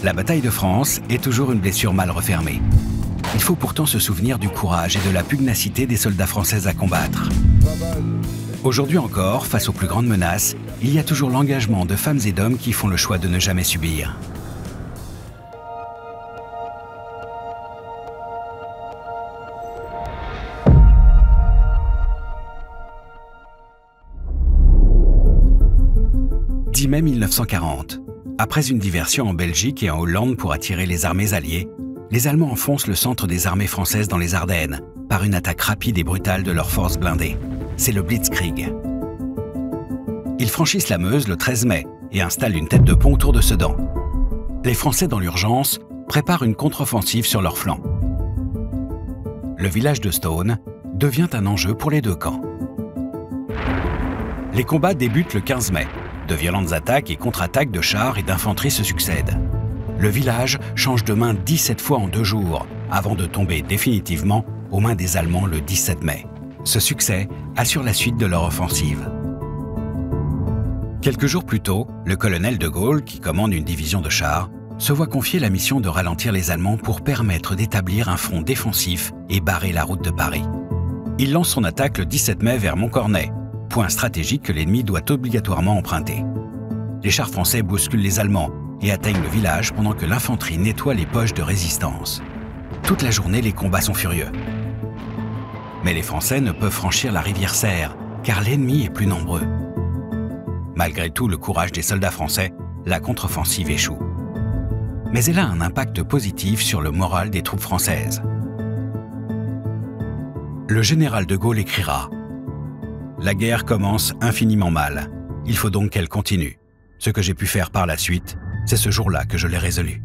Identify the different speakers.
Speaker 1: La bataille de France est toujours une blessure mal refermée. Il faut pourtant se souvenir du courage et de la pugnacité des soldats français à combattre. Aujourd'hui encore, face aux plus grandes menaces, il y a toujours l'engagement de femmes et d'hommes qui font le choix de ne jamais subir. « 10 mai 1940. Après une diversion en Belgique et en Hollande pour attirer les armées alliées, les Allemands enfoncent le centre des armées françaises dans les Ardennes par une attaque rapide et brutale de leurs forces blindées. C'est le Blitzkrieg. Ils franchissent la Meuse le 13 mai et installent une tête de pont autour de Sedan. Les Français, dans l'urgence, préparent une contre-offensive sur leur flanc. Le village de Stone devient un enjeu pour les deux camps. Les combats débutent le 15 mai. De violentes attaques et contre-attaques de chars et d'infanterie se succèdent. Le village change de main 17 fois en 2 jours, avant de tomber définitivement aux mains des Allemands le 17 mai. Ce succès assure la suite de leur offensive. Quelques jours plus tôt, le colonel de Gaulle, qui commande une division de chars, se voit confier la mission de ralentir les Allemands pour permettre d'établir un front défensif et barrer la route de Paris. Il lance son attaque le 17 mai vers Montcornet, point stratégique que l'ennemi doit obligatoirement emprunter. Les chars français bousculent les Allemands et atteignent le village pendant que l'infanterie nettoie les poches de résistance. Toute la journée, les combats sont furieux. Mais les Français ne peuvent franchir la rivière Serre, car l'ennemi est plus nombreux. Malgré tout le courage des soldats français, la contre-offensive échoue. Mais elle a un impact positif sur le moral des troupes françaises. Le général de Gaulle écrira: « La guerre commence infiniment mal. Il faut donc qu'elle continue. Ce que j'ai pu faire par la suite, c'est ce jour-là que je l'ai résolu. »